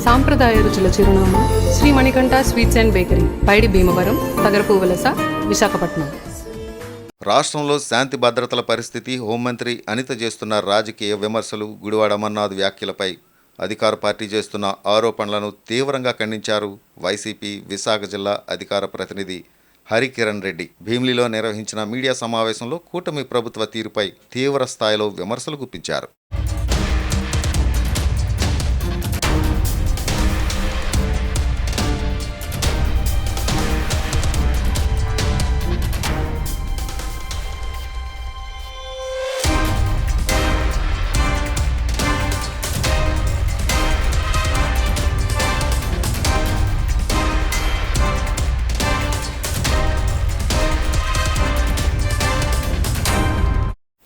సాంప్రదాయ రుచుల చిరునామా Shri Manikanta sweets and bakery, Paidi Bhimavaram, Tagarapu Valasa, Visakhapatnam. రాష్ట్రంలో శాంతి భద్రతల పరిస్థితి, హోంమంత్రి అనిత చేస్తున్న రాజకీయ విమర్శలు, గుడివాడ అమర్నాథ్ వ్యాఖ్యలపై అధికార పార్టీ చేస్తున్న ఆరోపణలను తీవ్రంగా ఖండించారు వైసీపీ విశాఖ జిల్లా అధికార ప్రతినిధి హరికిరణ్ రెడ్డి. భీమిలిలో నిర్వహించిన మీడియా సమావేశంలో కూటమి ప్రభుత్వ తీరుపై తీవ్ర స్థాయిలో విమర్శలు గుప్పించారు.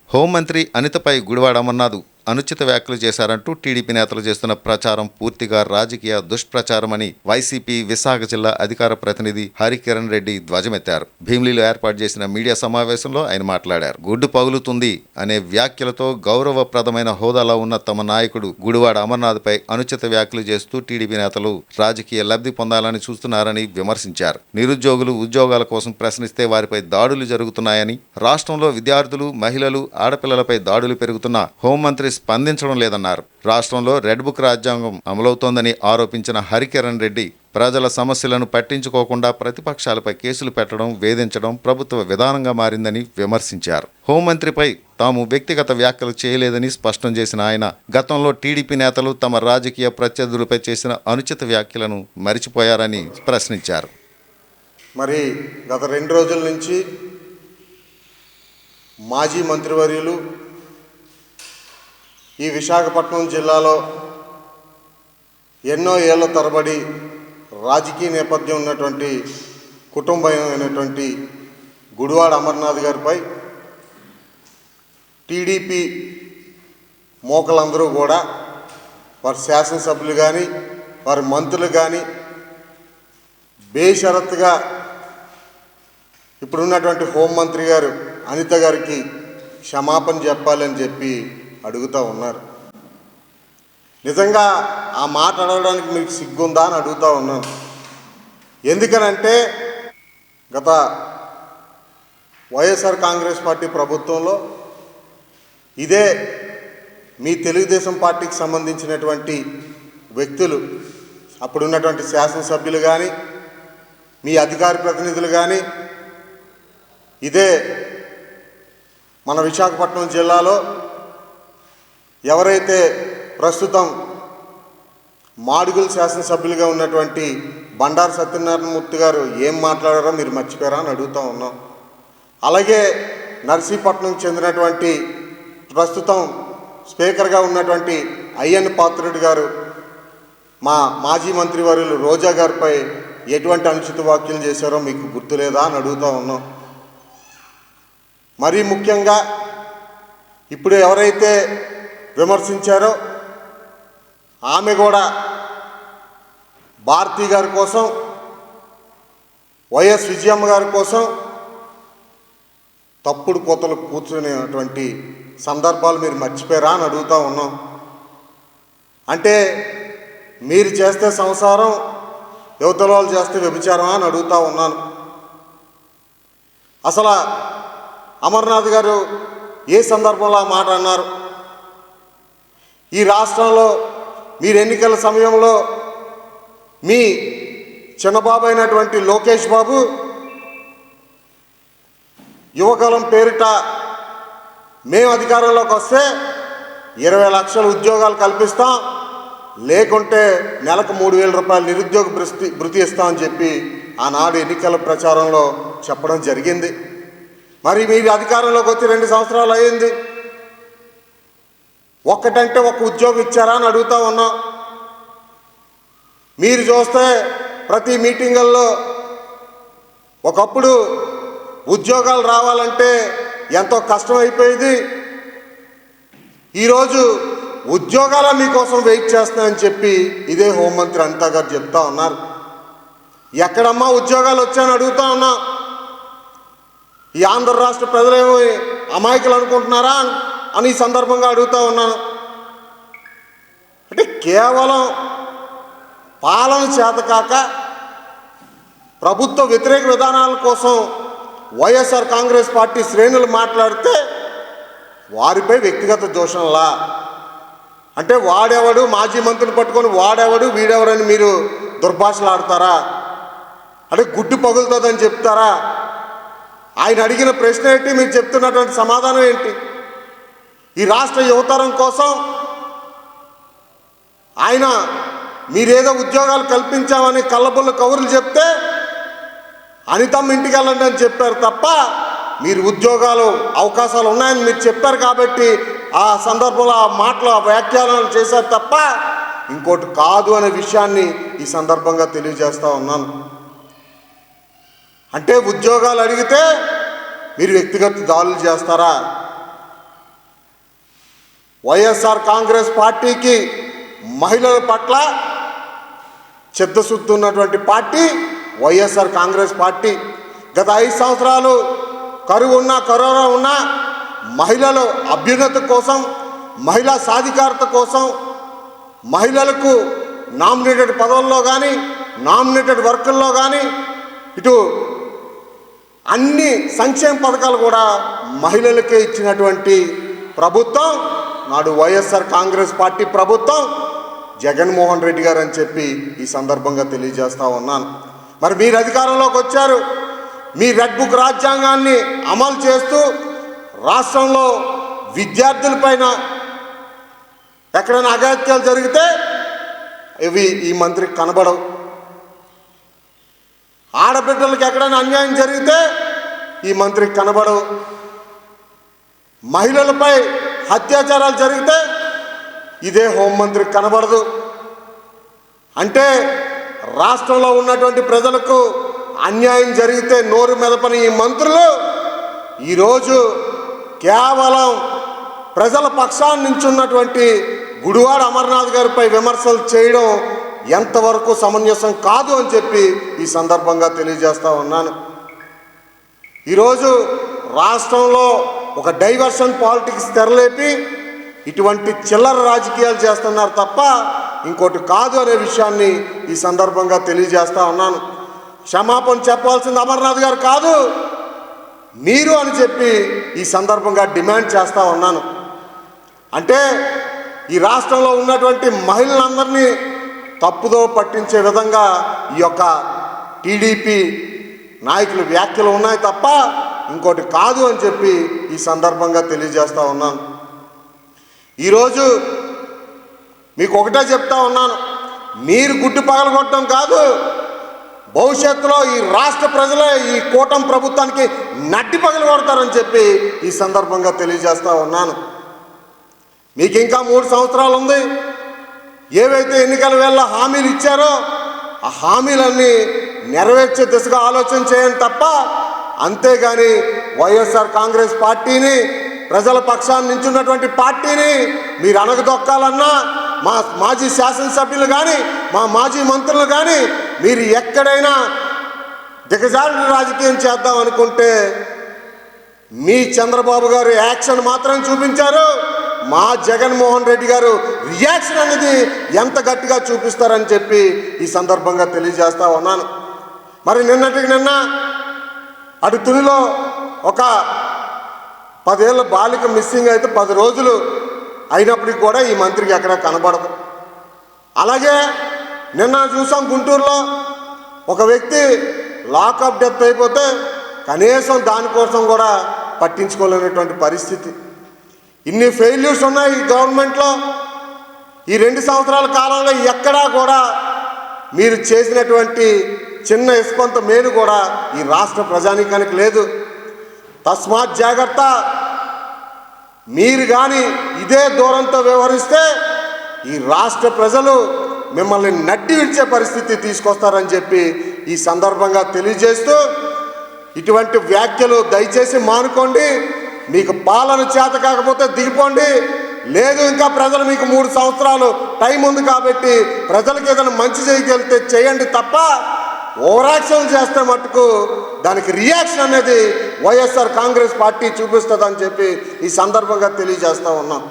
హోంమంత్రి అనితపై గుడివాడ అమర్నాథ్ అనుచిత వ్యాఖ్యలు చేశారంటూ టీడీపీ నేతలు చేస్తున్న ప్రచారం పూర్తిగా రాజకీయ దుష్ప్రచారమని వైసీపీ విశాఖ జిల్లా అధికార ప్రతినిధి హరికిరణ్ రెడ్డి ధ్వజమెత్తారు. భీమిలిలో ఏర్పాటు చేసిన మీడియా సమావేశంలో ఆయన మాట్లాడారు. గుడ్డు పగులుతుంది అనే వ్యాఖ్యలతో గౌరవప్రదమైన హోదాలో ఉన్న తమ నాయకుడు గుడివాడ అమర్నాథ్పై అనుచిత వ్యాఖ్యలు చేస్తూ టీడీపీ నేతలు రాజకీయ లబ్ధి పొందాలని చూస్తున్నారని విమర్శించారు. నిరుద్యోగులు ఉద్యోగాల కోసం ప్రశ్నిస్తే వారిపై దాడులు జరుగుతున్నాయని, రాష్ట్రంలో విద్యార్థులు, మహిళలు, ఆడపిల్లలపై దాడులు పెరుగుతున్నా హోంమంత్రి స్పందించడం లేదన్నారు. రాష్ట్రంలో రెడ్ బుక్ రాజ్యాంగం అమలవుతోందని ఆరోపించిన హరికిరణ్ రెడ్డి ప్రజల సమస్యలను పట్టించుకోకుండా ప్రతిపక్షాలపై కేసులు పెట్టడం, వేధించడం ప్రభుత్వ విధానంగా మారిందని విమర్శించారు. హోంమంత్రిపై తాము వ్యక్తిగత వ్యాఖ్యలు చేయలేదని స్పష్టం చేసిన ఆయన గతంలో టీడీపీ నేతలు తమ రాజకీయ ప్రత్యర్థులపై చేసిన అనుచిత వ్యాఖ్యలను మరిచిపోయారని ప్రశ్నించారు. మరి గత 2 రోజుల నుంచి మాజీ మంత్రివర్యులు ఈ విశాఖపట్నం జిల్లాలో ఎన్నో ఏళ్ల తరబడి రాజకీయ నేపథ్యం ఉన్నటువంటి కుటుంబమైనటువంటి గుడివాడ అమర్నాథ్ గారిపై టీడీపీ మోకలందరూ కూడా వారి శాసనసభ్యులు కానీ వారి మంత్రులు కానీ బేషరత్తుగా ఇప్పుడున్నటువంటి హోంమంత్రి గారు అనిత గారికి క్షమాపణ చెప్పాలని చెప్పి అడుగుతూ ఉన్నారు. నిజంగా ఆ మాట అడగడానికి మీకు సిగ్గుందా అని అడుగుతూ ఉన్నాను. ఎందుకనంటే గత వైఎస్ఆర్ కాంగ్రెస్ పార్టీ ప్రభుత్వంలో ఇదే మీ తెలుగుదేశం పార్టీకి సంబంధించినటువంటి వ్యక్తులు, అప్పుడున్నటువంటి శాసనసభ్యులు కానీ మీ అధికార ప్రతినిధులు కానీ ఇదే మన విశాఖపట్నం జిల్లాలో ఎవరైతే ప్రస్తుతం మాడుగుల శాసనసభ్యులుగా ఉన్నటువంటి బండారు సత్యనారాయణమూర్తి గారు ఏం మాట్లాడారో మీరు మర్చిపోయారా అని అడుగుతూ ఉన్నాం. అలాగే నర్సీపట్నంకి చెందినటువంటి ప్రస్తుతం స్పీకర్గా ఉన్నటువంటి అయ్యన్న పాత్రుడు గారు మా మాజీ మంత్రివర్యులు రోజా గారిపై ఎటువంటి అనుచిత వ్యాఖ్యలు చేశారో మీకు గుర్తులేదా అని అడుగుతూ ఉన్నాం. మరీ ముఖ్యంగా ఇప్పుడు ఎవరైతే విమర్శించారో ఆమె కూడా భారతి గారి కోసం, వైఎస్ విజయమ్మ గారి కోసం తప్పుడు కోతలు కూర్చునేటువంటి సందర్భాలు మీరు మర్చిపోయారా అని అడుగుతూ ఉన్నాం. అంటే మీరు చేస్తే సంసారం, యువతల వాళ్ళు చేస్తే వ్యభిచారం అని అడుగుతూ ఉన్నాను. అసలు అమర్నాథ్ గారు ఏ సందర్భంలో ఆ మాట అన్నారు? ఈ రాష్ట్రంలో మీరు ఎన్నికల సమయంలో మీ చిన్నబాబు అయినటువంటి లోకేష్ బాబు యువకాలం పేరిట మేము అధికారంలోకి వస్తే 20 లక్షల ఉద్యోగాలు కల్పిస్తాం, లేకుంటే నెలకు 3,000 రూపాయలు నిరుద్యోగ భృతి ఇస్తామని చెప్పి ఆనాడు ఎన్నికల ప్రచారంలో చెప్పడం జరిగింది. మరి మీరు అధికారంలోకి వచ్చి 2 సంవత్సరాలు అయ్యింది, ఒక్కటంటే ఒక ఉద్యోగం ఇచ్చారా అని అడుగుతూ ఉన్నాం. మీరు చూస్తే ప్రతి మీటింగుల్లో ఒకప్పుడు ఉద్యోగాలు రావాలంటే ఎంతో కష్టమైపోయేది. ఈరోజు ఉద్యోగాల మీకోసం వెయిట్ చేస్తున్నాయని చెప్పి ఇదే హోంమంత్రి అనిత గారు చెప్తా ఉన్నారు. ఎక్కడమ్మా ఉద్యోగాలు వచ్చాయని అడుగుతా ఉన్నా. ఈ ఆంధ్ర రాష్ట్ర ప్రజలేమో అమాయకులు అనుకుంటున్నారా అని ఈ సందర్భంగా అడుగుతూ ఉన్నాను. అంటే కేవలం పాలన చేతకాక ప్రభుత్వ వ్యతిరేక విధానాల కోసం వైఎస్ఆర్ కాంగ్రెస్ పార్టీ శ్రేణులు మాట్లాడితే వారిపై వ్యక్తిగత దూషణలా? అంటే వాడెవడు, మాజీ మంత్రిని పట్టుకొని వాడెవడు వీడెవడని మీరు దుర్భాషలు ఆడతారా? అంటే గుడ్డు పగులుతుందని చెప్తారా? ఆయన అడిగిన ప్రశ్న ఏంటి, మీరు చెప్తున్నటువంటి సమాధానం ఏంటి? ఈ రాష్ట్ర యువతరం కోసం ఆయన మీరేదో ఉద్యోగాలు కల్పించామని కళ్ళబొల్ల కబుర్లు చెప్తే అనితమ్మ ఇంటికి వెళ్ళండి అని చెప్పారు తప్ప, మీరు ఉద్యోగాలు అవకాశాలు ఉన్నాయని మీరు చెప్పారు కాబట్టి ఆ సందర్భంలో ఆ మాటలు ఆ వ్యాఖ్యానాలు చేశారు తప్ప ఇంకోటి కాదు అనే విషయాన్ని ఈ సందర్భంగా తెలియజేస్తూ ఉన్నాను. అంటే ఉద్యోగాలు అడిగితే మీరు వ్యక్తిగత దాడులు చేస్తారా? వైఎస్ఆర్ కాంగ్రెస్ పార్టీకి మహిళల పట్ల చిత్తశుద్ధి ఉన్నటువంటి పార్టీ వైఎస్ఆర్ కాంగ్రెస్ పార్టీ. గత 5 సంవత్సరాలు కరువు ఉన్నా కరోనా ఉన్నా మహిళల అభ్యున్నతి కోసం, మహిళా సాధికారత కోసం, మహిళలకు నామినేటెడ్ పదవుల్లో కానీ నామినేటెడ్ వర్కుల్లో కానీ ఇటు అన్ని సంక్షేమ పథకాలు కూడా మహిళలకే ఇచ్చినటువంటి ప్రభుత్వం నాడు వైఎస్ఆర్ కాంగ్రెస్ పార్టీ ప్రభుత్వం, జగన్మోహన్ రెడ్డి గారు అని చెప్పి ఈ సందర్భంగా తెలియజేస్తూ ఉన్నాను. మరి మీరు అధికారంలోకి వచ్చారు, మీ రెడ్ బుక్ రాజ్యాంగాన్ని అమలు చేస్తూ రాష్ట్రంలో విద్యార్థులపైన ఎక్కడైనా అఘాయిత్యాలు జరిగితే ఇవి ఈ మంత్రికి కనబడవు. ఆడబిడ్డలకు ఎక్కడైనా అన్యాయం జరిగితే ఈ మంత్రికి కనబడవు. మహిళలపై అత్యాచారాలు జరిగితే ఇదే హోంమంత్రికి కనబడదు. అంటే రాష్ట్రంలో ఉన్నటువంటి ప్రజలకు అన్యాయం జరిగితే నోరు మెదపని ఈ మంత్రులు ఈరోజు కేవలం ప్రజల పక్షాన్ని నించున్నటువంటి గుడివాడ అమర్నాథ్ గారిపై విమర్శలు చేయడం ఎంతవరకు సమంజసం కాదు అని చెప్పి ఈ సందర్భంగా తెలియజేస్తూ ఉన్నాను. ఈరోజు రాష్ట్రంలో ఒక డైవర్షన్ పాలిటిక్స్ తెరలేపి ఇటువంటి చిల్లర రాజకీయాలు చేస్తున్నారు తప్ప ఇంకోటి కాదు అనే విషయాన్ని ఈ సందర్భంగా తెలియజేస్తూ ఉన్నాను. క్షమాపణ చెప్పాల్సింది అమర్నాథ్ గారు కాదు, మీరు అని చెప్పి ఈ సందర్భంగా డిమాండ్ చేస్తూ ఉన్నాను. అంటే ఈ రాష్ట్రంలో ఉన్నటువంటి మహిళలందరినీ తప్పుదో పట్టించే విధంగా ఈ యొక్క టీడీపీ నాయకుల వ్యాఖ్యలు ఉన్నాయి తప్ప ఇంకోటి కాదు అని చెప్పి ఈ సందర్భంగా తెలియజేస్తూ ఉన్నాను. ఈరోజు మీకు ఒకటే చెప్తా ఉన్నాను, మీరు గుడ్డు పగలగొట్టడం కాదు, భవిష్యత్తులో ఈ రాష్ట్ర ప్రజలే ఈ కూటమి ప్రభుత్వానికి నడ్డి పగలగొడతారని చెప్పి ఈ సందర్భంగా తెలియజేస్తూ ఉన్నాను. మీకు ఇంకా 3 సంవత్సరాలు ఉంది. ఏవైతే ఎన్నికల వేళ హామీలు ఇచ్చారో ఆ హామీలన్నీ నెరవేర్చే దిశగా ఆలోచన చేయండి తప్ప, అంతేగాని వైఎస్ఆర్ కాంగ్రెస్ పార్టీని, ప్రజల పక్షాన్ని నించున్నటువంటి పార్టీని మీరు అణగదొక్కాలన్నా మా మాజీ శాసనసభ్యులు కానీ మా మాజీ మంత్రులు కానీ మీరు ఎక్కడైనా దిగజారుడు రాజకీయం చేద్దాం అనుకుంటే మీ చంద్రబాబు గారు యాక్షన్ మాత్రం చూపించారు, మా జగన్మోహన్ రెడ్డి గారు రియాక్షన్ అనేది ఎంత గట్టిగా చూపిస్తారని చెప్పి ఈ సందర్భంగా తెలియజేస్తా ఉన్నాను. మరి నిన్నటికి నిన్న అటు తునిలో ఒక 10 ఏళ్ళ బాలిక మిస్సింగ్ అయితే 10 రోజులు అయినప్పటికి కూడా ఈ మంత్రికి ఎక్కడ కనబడదు. అలాగే నిన్న చూసాం గుంటూరులో ఒక వ్యక్తి లాకప్ డెత్ అయిపోతే కనీసం దానికోసం కూడా పట్టించుకోలేనటువంటి పరిస్థితి. ఇన్ని ఫెయిల్యూర్స్ ఉన్నాయి ఈ గవర్నమెంట్లో. ఈ 2 సంవత్సరాల కాలంలో ఎక్కడా కూడా మీరు చేసినటువంటి చిన్న ఇస్పంత మేలు కూడా ఈ రాష్ట్ర ప్రజానీకానికి లేదు. తస్మాత్ జాగ్రత్త. మీరు కానీ ఇదే దూరంతో వ్యవహరిస్తే ఈ రాష్ట్ర ప్రజలు మిమ్మల్ని నడ్డి విడిచే పరిస్థితి తీసుకొస్తారని చెప్పి ఈ సందర్భంగా తెలియజేస్తూ, ఇటువంటి వ్యాఖ్యలు దయచేసి మానుకోండి. మీకు పాలన చేత కాకపోతే దిగిపోండి, లేదు ఇంకా ప్రజలు మీకు 3 సంవత్సరాలు టైం ఉంది కాబట్టి ప్రజలకు ఏదైనా మంచి చేయగలిగితే చేయండి తప్ప ఓవరాక్షన్ చేస్తే మట్టుకు దానికి రియాక్షన్ అనేది వైఎస్ఆర్ కాంగ్రెస్ పార్టీ చూపిస్తుందని చెప్పి ఈ సందర్భంగా తెలియజేస్తూ ఉన్నాం.